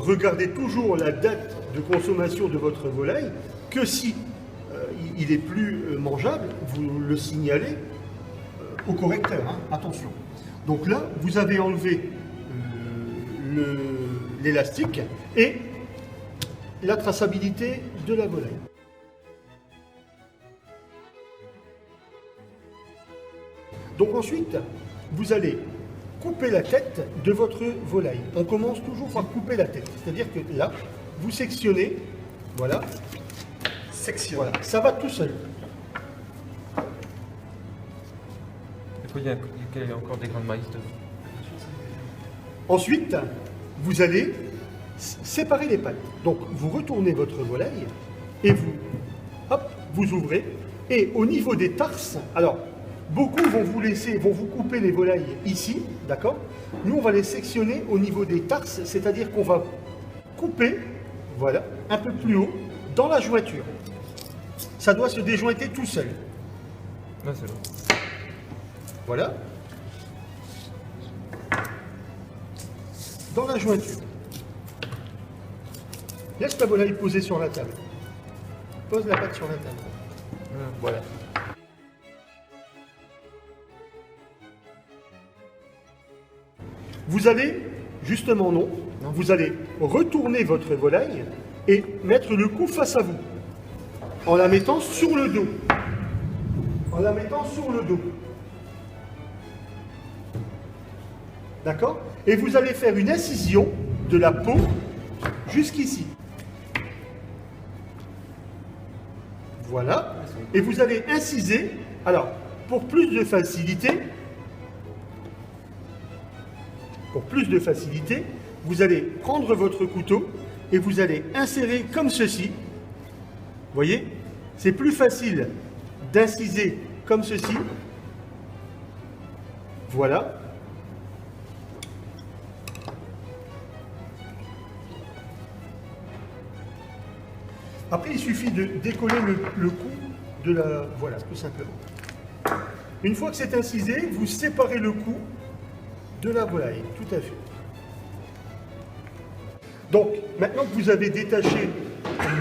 regardez toujours la date de consommation de votre volaille, que si il est plus mangeable, vous le signalez au correcteur, hein, attention. Donc là, vous avez enlevé l'élastique et la traçabilité de la volaille. Donc ensuite, vous allez couper la tête de votre volaille. On commence toujours par couper la tête. C'est-à-dire que là, vous sectionnez, voilà. Voilà, ça va tout seul. Il y a encore des grains de maïs dedans. Ensuite, vous allez séparer les pattes. Donc, vous retournez votre volaille et vous, hop, vous ouvrez. Et au niveau des tarses, alors, beaucoup vont vous couper les volailles ici, d'accord? Nous, on va les sectionner au niveau des tarses, c'est-à-dire qu'on va couper, voilà, un peu plus haut, dans la jointure. Ça doit se déjointer tout seul. Ouais, c'est bon. Voilà. Dans la jointure. Laisse la volaille posée sur la table. Pose la patte sur la table. Voilà. Vous allez, justement non, vous allez retourner votre volaille et mettre le cou face à vous. En la mettant sur le dos. En la mettant sur le dos. D'accord? Et vous allez faire une incision de la peau jusqu'ici. Voilà. Et vous allez inciser. Alors, pour plus de facilité, vous allez prendre votre couteau et vous allez insérer comme ceci. Vous voyez? C'est plus facile d'inciser comme ceci. Voilà. Après, il suffit de décoller le cou de la... Voilà, tout simplement. Une fois que c'est incisé, vous séparez le cou de la volaille, tout à fait. Donc, maintenant que vous avez détaché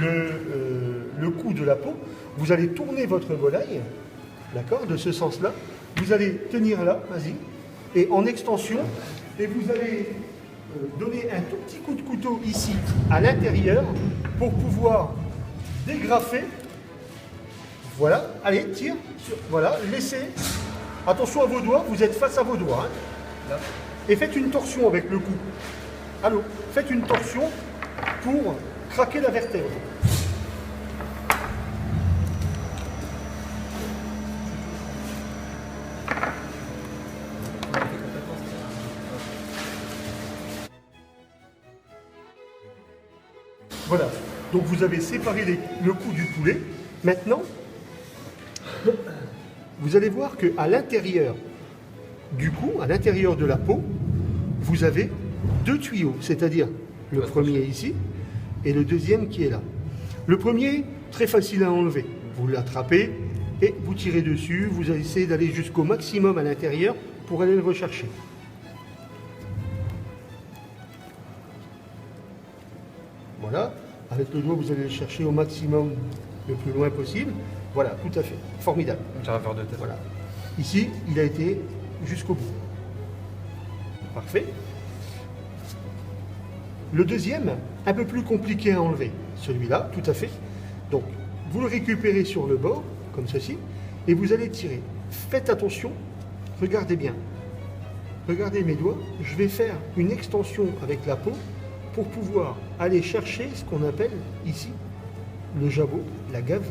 le cou de la peau, vous allez tourner votre volaille, d'accord, de ce sens-là. Vous allez tenir là, vas-y, et en extension, et vous allez donner un tout petit coup de couteau ici, à l'intérieur, pour pouvoir dégrafer. Voilà, allez, tire, voilà, laissez. Attention à vos doigts, vous êtes face à vos doigts. Hein. Et faites une torsion avec le cou. Allô, faites une torsion pour craquer la vertèbre. Voilà, donc vous avez séparé le cou du poulet. Maintenant, vous allez voir qu'à l'intérieur du cou, à l'intérieur de la peau, vous avez deux tuyaux, c'est-à-dire le premier ici et le deuxième qui est là. Le premier, très facile à enlever. Vous l'attrapez et vous tirez dessus, vous essayez d'aller jusqu'au maximum à l'intérieur pour aller le rechercher. Voilà, avec le doigt, vous allez le chercher au maximum, le plus loin possible. Voilà, tout à fait, formidable. J'arrive de tête. Voilà. Ici, il a été jusqu'au bout. Parfait. Le deuxième, un peu plus compliqué à enlever. Celui-là, tout à fait. Donc, vous le récupérez sur le bord, comme ceci, et vous allez tirer. Faites attention, regardez bien. Regardez mes doigts, je vais faire une extension avec la peau pour pouvoir aller chercher ce qu'on appelle ici le jabot, la gave,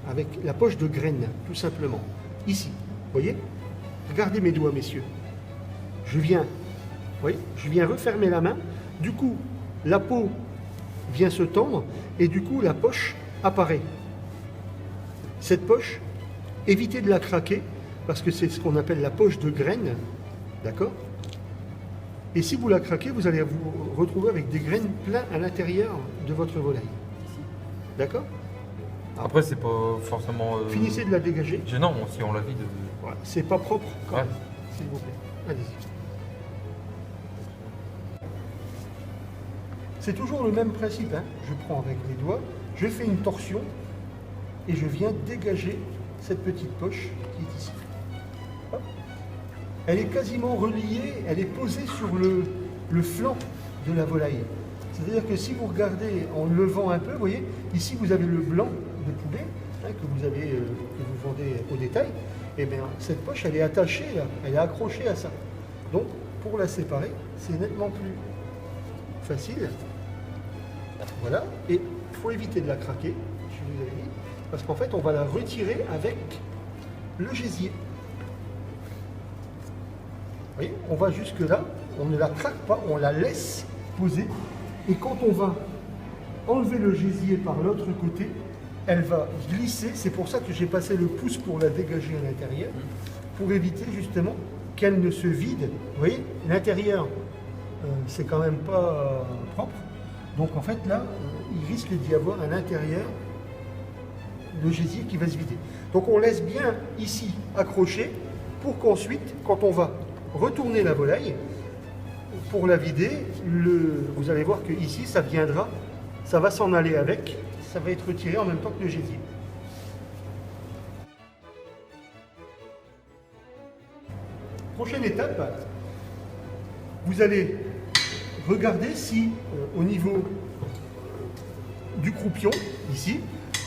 avec la poche de graine, tout simplement. Ici, voyez? Regardez mes doigts, messieurs. Je viens refermer la main. Du coup, la peau vient se tendre et du coup, la poche apparaît. Cette poche, évitez de la craquer parce que c'est ce qu'on appelle la poche de graine. D'accord? Et si vous la craquez, vous allez vous retrouver avec des graines pleines à l'intérieur de votre volaille. D'accord? Après, c'est pas forcément. Finissez de la dégager. Gênant, si on la vide. Voilà. C'est pas propre quand même. Ouais. S'il vous plaît. Allez-y. C'est toujours le même principe, hein. Je prends avec les doigts, je fais une torsion et je viens dégager cette petite poche qui est ici. Hop. Elle est quasiment reliée, elle est posée sur le flanc de la volaille. C'est-à-dire que si vous regardez en levant un peu, vous voyez, ici vous avez le blanc de poulet hein, que vous vendez au détail. Et bien cette poche, elle est attachée là, elle est accrochée à ça. Donc pour la séparer, c'est nettement plus facile. Voilà, et il faut éviter de la craquer, je vous avais dit, parce qu'en fait on va la retirer avec le gésier. Vous voyez, on va jusque là, on ne la craque pas, on la laisse poser. Et quand on va enlever le gésier par l'autre côté, elle va glisser. C'est pour ça que j'ai passé le pouce pour la dégager à l'intérieur, pour éviter justement qu'elle ne se vide. Vous voyez, l'intérieur, c'est quand même pas propre. Donc en fait là, il risque d'y avoir à l'intérieur le gésier qui va se vider. Donc on laisse bien ici accroché pour qu'ensuite, quand on va retourner la volaille, pour la vider, vous allez voir que ici ça viendra, ça va s'en aller avec, ça va être retiré en même temps que le gésier. Prochaine étape, vous allez regarder si au niveau du croupion, ici,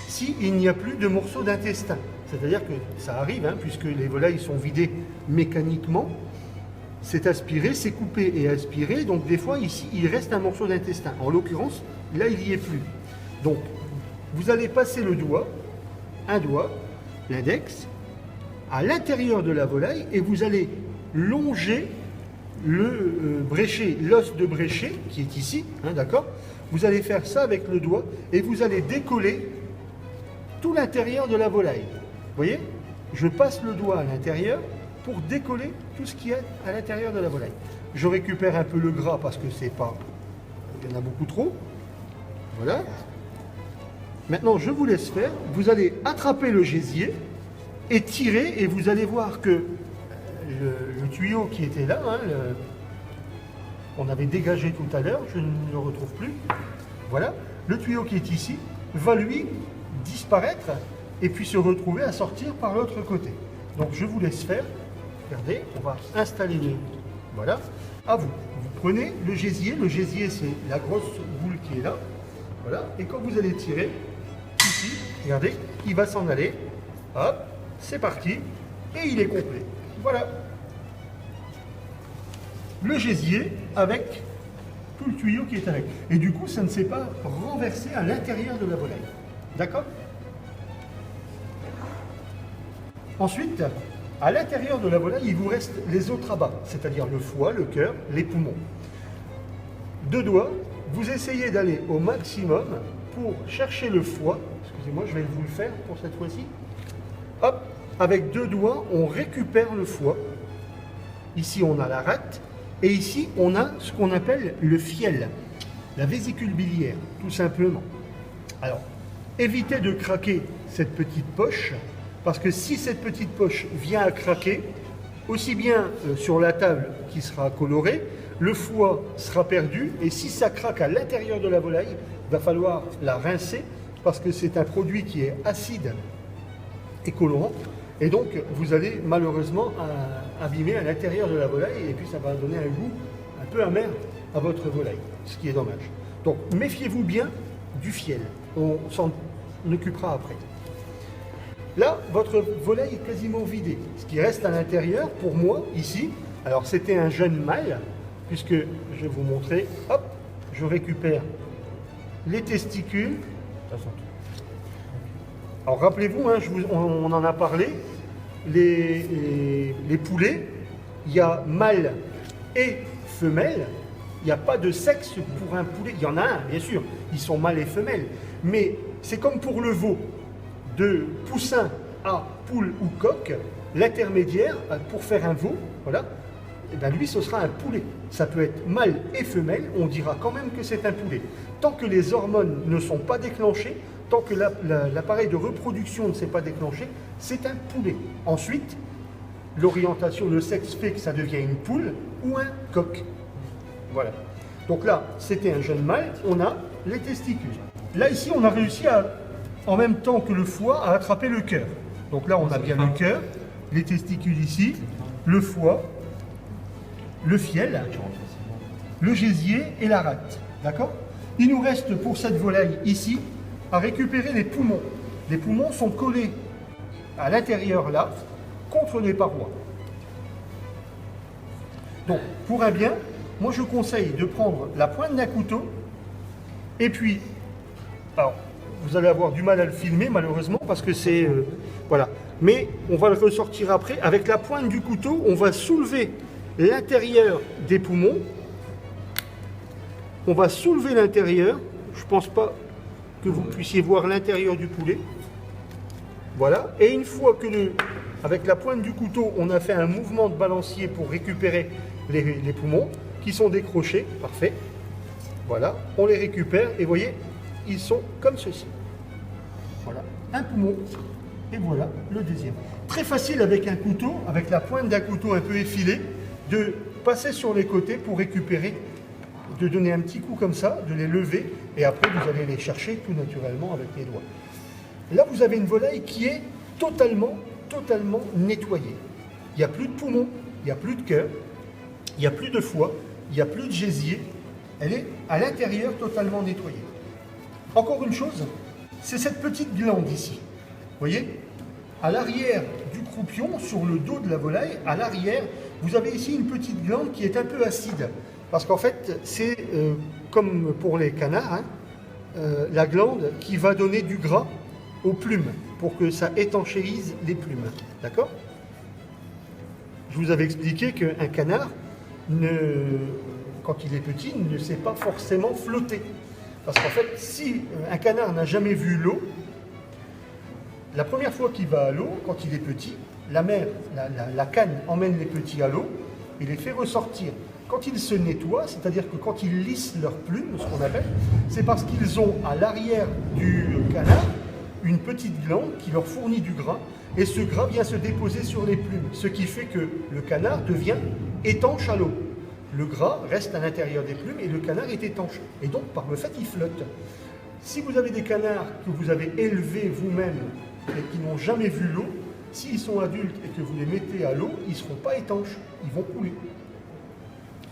s'il n'y a plus de morceaux d'intestin. C'est-à-dire que ça arrive, hein, puisque les volailles sont vidées mécaniquement, c'est aspiré, c'est coupé et aspiré, donc des fois ici il reste un morceau d'intestin. En l'occurrence, là il n'y est plus. Donc vous allez passer le doigt, un doigt, l'index, à l'intérieur de la volaille et vous allez longer le bréchet, l'os de bréchet qui est ici, hein, d'accord? Vous allez faire ça avec le doigt et vous allez décoller tout l'intérieur de la volaille. Vous voyez? Je passe le doigt à l'intérieur pour décoller tout ce qui est à l'intérieur de la volaille. Je récupère un peu le gras parce que c'est pas, il y en a beaucoup trop. Voilà. Maintenant, je vous laisse faire. Vous allez attraper le gésier et tirer et vous allez voir que le tuyau qui était là, hein, on avait dégagé tout à l'heure, je ne le retrouve plus. Voilà. Le tuyau qui est ici va lui disparaître et puis se retrouver à sortir par l'autre côté. Donc je vous laisse faire. Regardez, on va installer le... Voilà, à vous. Vous prenez le gésier c'est la grosse boule qui est là. Voilà, et quand vous allez tirer, ici, regardez, il va s'en aller. Hop, c'est parti, et il est complet. Voilà. Le gésier avec tout le tuyau qui est avec. Et du coup, ça ne s'est pas renversé à l'intérieur de la volaille. D'accord? Ensuite, à l'intérieur de la volaille, il vous reste les autres abats, c'est-à-dire le foie, le cœur, les poumons. Deux doigts, vous essayez d'aller au maximum pour chercher le foie. Excusez-moi, je vais vous le faire pour cette fois-ci. Hop, avec deux doigts, on récupère le foie. Ici, on a la rate. Et ici, on a ce qu'on appelle le fiel, la vésicule biliaire, tout simplement. Alors, évitez de craquer cette petite poche. Parce que si cette petite poche vient à craquer, aussi bien sur la table qui sera colorée, le foie sera perdu. Et si ça craque à l'intérieur de la volaille, il va falloir la rincer parce que c'est un produit qui est acide et colorant. Et donc, vous allez malheureusement abîmer à l'intérieur de la volaille et puis ça va donner un goût un peu amer à votre volaille, ce qui est dommage. Donc, méfiez-vous bien du fiel. On s'en occupera après. Là, votre volaille est quasiment vidée. Ce qui reste à l'intérieur, pour moi, ici, alors c'était un jeune mâle, puisque je vais vous montrer, hop, je récupère les testicules. Alors rappelez-vous, hein, on en a parlé, les poulets, il y a mâle et femelle, il n'y a pas de sexe pour un poulet. Il y en a un, bien sûr, ils sont mâles et femelles, mais c'est comme pour le veau. De poussin à poule ou coq, l'intermédiaire pour faire un veau, voilà, et bien lui ce sera un poulet. Ça peut être mâle et femelle, on dira quand même que c'est un poulet. Tant que les hormones ne sont pas déclenchées, tant que l'appareil de reproduction ne s'est pas déclenché, c'est un poulet. Ensuite, l'orientation, le sexe fait que ça devient une poule ou un coq. Voilà. Donc là, c'était un jeune mâle, on a les testicules. Là, ici, on a réussi en même temps que le foie, à attraper le cœur. Donc là, on a bien le cœur, les testicules ici, le foie, le fiel, le gésier et la rate. D'accord? Il nous reste pour cette volaille ici à récupérer les poumons. Les poumons sont collés à l'intérieur là, contre les parois. Donc, pour un bien, moi je conseille de prendre la pointe d'un couteau et puis, alors, vous allez avoir du mal à le filmer malheureusement parce que c'est, voilà. Mais on va le ressortir après. Avec la pointe du couteau, on va soulever l'intérieur des poumons. On va soulever l'intérieur. Je ne pense pas que vous puissiez voir l'intérieur du poulet. Voilà. Et une fois que avec la pointe du couteau, on a fait un mouvement de balancier pour récupérer les poumons qui sont décrochés. Parfait. Voilà. On les récupère et vous voyez, ils sont comme ceci. Voilà. Un poumon. Et voilà le deuxième. Très facile avec un couteau, avec la pointe d'un couteau un peu effilé, de passer sur les côtés pour récupérer, de donner un petit coup comme ça, de les lever, et après vous allez les chercher tout naturellement avec les doigts. Là, vous avez une volaille qui est totalement nettoyée. Il n'y a plus de poumons, il n'y a plus de cœur, il n'y a plus de foie, il n'y a plus de gésier. Elle est à l'intérieur totalement nettoyée. Encore une chose, c'est cette petite glande ici. Vous voyez, à l'arrière du croupion, sur le dos de la volaille, à l'arrière, vous avez ici une petite glande qui est un peu acide. Parce qu'en fait, c'est comme pour les canards, hein, la glande qui va donner du gras aux plumes pour que ça étanchéise les plumes. D'accord? Je vous avais expliqué qu'un canard, quand il est petit, ne sait pas forcément flotter. Parce qu'en fait, si un canard n'a jamais vu l'eau, la première fois qu'il va à l'eau, quand il est petit, la mère, la canne emmène les petits à l'eau et les fait ressortir. Quand ils se nettoient, c'est-à-dire que quand ils lissent leurs plumes, ce qu'on appelle, c'est parce qu'ils ont à l'arrière du canard une petite glande qui leur fournit du gras et ce gras vient se déposer sur les plumes, ce qui fait que le canard devient étanche à l'eau. Le gras reste à l'intérieur des plumes et le canard est étanche. Et donc, par le fait, il flotte. Si vous avez des canards que vous avez élevés vous-même et qui n'ont jamais vu l'eau, s'ils sont adultes et que vous les mettez à l'eau, ils ne seront pas étanches, ils vont couler.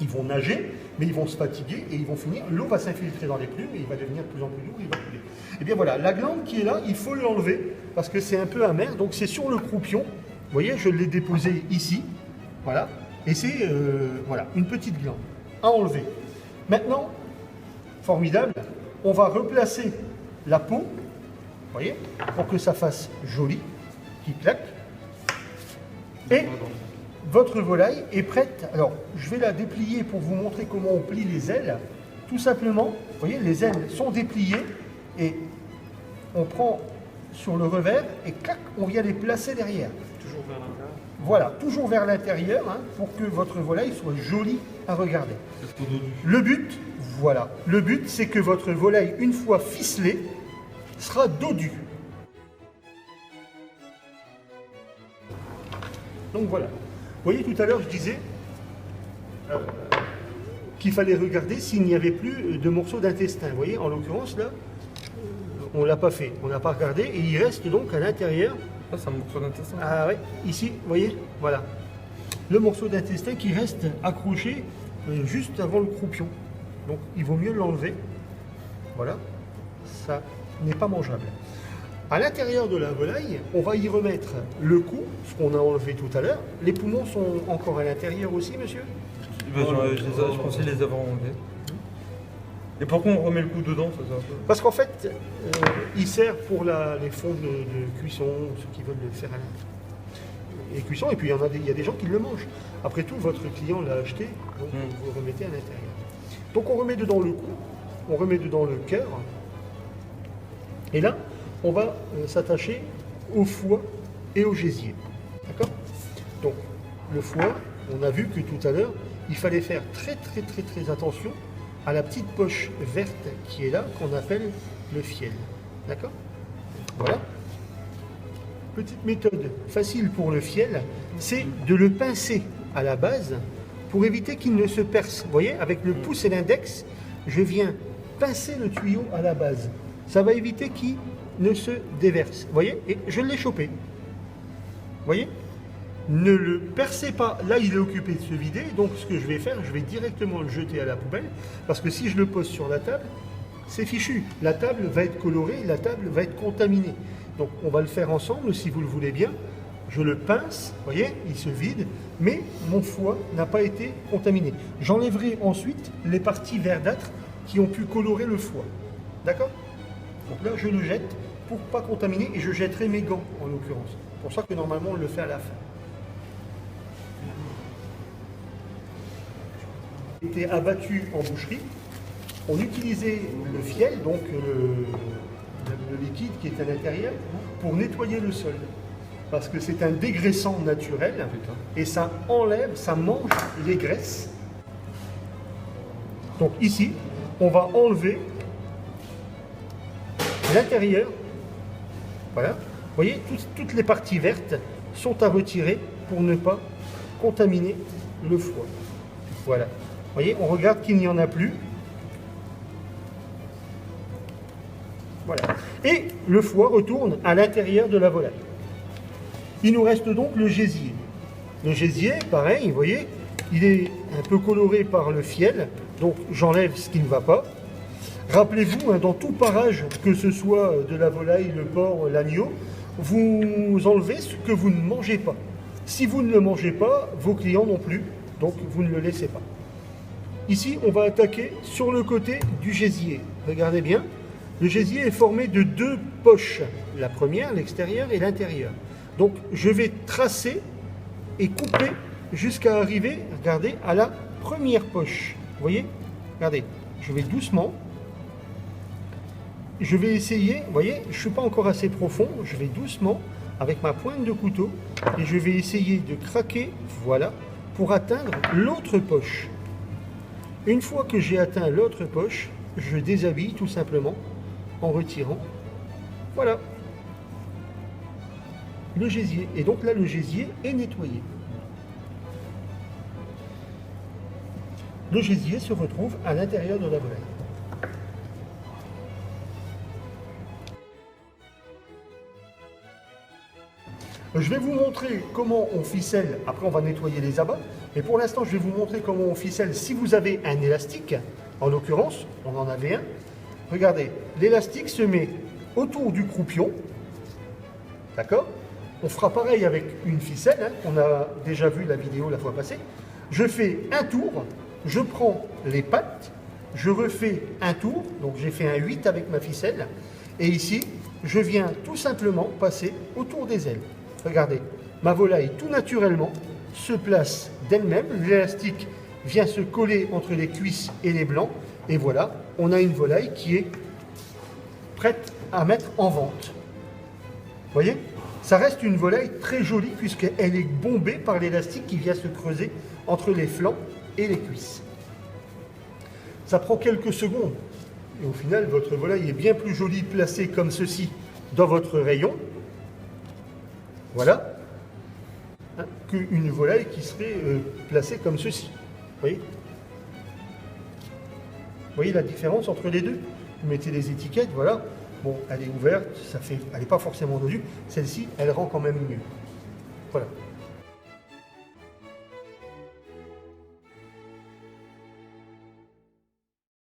Ils vont nager, mais ils vont se fatiguer et ils vont finir, l'eau va s'infiltrer dans les plumes et il va devenir de plus en plus lourd et il va couler. Et bien voilà, la glande qui est là, il faut l'enlever parce que c'est un peu amer, donc c'est sur le croupion. Vous voyez, je l'ai déposé ici, voilà, et c'est voilà, une petite glande à enlever. Maintenant, formidable, on va replacer la peau, vous voyez, pour que ça fasse joli, qui claque. Et votre volaille est prête. Alors, je vais la déplier pour vous montrer comment on plie les ailes. Tout simplement, vous voyez, les ailes sont dépliées et on prend sur le revers et clac, on vient les placer derrière. Toujours vers l'intérieur. Voilà, toujours vers l'intérieur, hein, pour que votre volaille soit jolie à regarder. Le but, voilà, le but, c'est que votre volaille, une fois ficelée, sera dodue. Donc voilà. Vous voyez, tout à l'heure, je disais qu'il fallait regarder s'il n'y avait plus de morceaux d'intestin. Vous voyez, en l'occurrence, là, on ne l'a pas fait. On n'a pas regardé et il reste donc à l'intérieur. Ça, c'est un morceau d'intestin. Ah oui, ici, vous voyez, voilà. Le morceau d'intestin qui reste accroché juste avant le croupion. Donc, il vaut mieux l'enlever. Voilà, ça n'est pas mangeable. À l'intérieur de la volaille, on va y remettre le cou, ce qu'on a enlevé tout à l'heure. Les poumons sont encore à l'intérieur aussi, monsieur? Je pensais les avoir enlevés. Et pourquoi on remet le cou dedans, ça? Parce qu'en fait, il sert pour les fonds de cuisson, ceux qui veulent le faire à la cuisson, et puis il y a des gens qui le mangent. Après tout, votre client l'a acheté, donc vous le remettez à l'intérieur. Donc on remet dedans le cou, on remet dedans le cœur, et là, on va s'attacher au foie et au gésier. D'accord? Donc, le foie, on a vu que tout à l'heure, il fallait faire très attention à la petite poche verte qui est là, qu'on appelle le fiel. D'accord? Voilà. Petite méthode facile pour le fiel, c'est de le pincer à la base pour éviter qu'il ne se perce. Vous voyez, avec le pouce et l'index, je viens pincer le tuyau à la base. Ça va éviter qu'il ne se déverse. Vous voyez, et je l'ai chopé. Vous voyez, ne le percez pas. Là, il est occupé de se vider. Donc, ce que je vais faire, je vais directement le jeter à la poubelle. Parce que si je le pose sur la table, c'est fichu. La table va être colorée, la table va être contaminée. Donc, on va le faire ensemble, si vous le voulez bien. Je le pince, vous voyez, il se vide, mais mon foie n'a pas été contaminé. J'enlèverai ensuite les parties verdâtres qui ont pu colorer le foie. D'accord? Donc là, je le jette pour ne pas contaminer et je jetterai mes gants, en l'occurrence. C'est pour ça que normalement, on le fait à la fin. Était abattu en boucherie. On utilisait le fiel, donc le liquide qui est à l'intérieur, pour nettoyer le sol. Parce que c'est un dégraissant naturel et ça enlève, ça mange les graisses. Donc ici, on va enlever l'intérieur. Voilà. Vous voyez, toutes les parties vertes sont à retirer pour ne pas contaminer le foie. Voilà. Vous voyez, on regarde qu'il n'y en a plus. Voilà. Et le foie retourne à l'intérieur de la volaille. Il nous reste donc le gésier. Le gésier, pareil, vous voyez, il est un peu coloré par le fiel, donc j'enlève ce qui ne va pas. Rappelez-vous, hein, dans tout parage, que ce soit de la volaille, le porc, l'agneau, vous enlevez ce que vous ne mangez pas. Si vous ne le mangez pas, vos clients non plus, donc vous ne le laissez pas. Ici, on va attaquer sur le côté du gésier. Regardez bien, le gésier est formé de deux poches. La première, l'extérieur et l'intérieur. Donc, je vais tracer et couper jusqu'à arriver, regardez, à la première poche. Vous voyez? Regardez, je vais doucement. Je vais essayer, vous voyez, je ne suis pas encore assez profond, je vais doucement, avec ma pointe de couteau, et je vais essayer de craquer, voilà, pour atteindre l'autre poche. Une fois que j'ai atteint l'autre poche, je déshabille tout simplement en retirant, voilà, le gésier. Et donc là, le gésier est nettoyé. Le gésier se retrouve à l'intérieur de la volaille. Je vais vous montrer comment on ficelle, après on va nettoyer les abats, mais pour l'instant je vais vous montrer comment on ficelle si vous avez un élastique, en l'occurrence, on en avait un. Regardez, l'élastique se met autour du croupion, d'accord? On fera pareil avec une ficelle, hein, on a déjà vu la vidéo la fois passée. Je fais un tour, je prends les pattes, je refais un tour, donc j'ai fait un 8 avec ma ficelle, et ici, je viens tout simplement passer autour des ailes. Regardez, ma volaille tout naturellement se place d'elle-même, l'élastique vient se coller entre les cuisses et les blancs, et voilà, on a une volaille qui est prête à mettre en vente. Vous voyez? Ça reste une volaille très jolie puisqu'elle est bombée par l'élastique qui vient se creuser entre les flancs et les cuisses. Ça prend quelques secondes, et au final, votre volaille est bien plus jolie placée comme ceci dans votre rayon. Voilà, hein, qu'une volaille qui serait placée comme ceci. Vous voyez la différence entre les deux? Vous mettez les étiquettes, voilà. Bon, elle est ouverte, elle n'est pas forcément dodue. Celle-ci, elle rend quand même mieux. Voilà.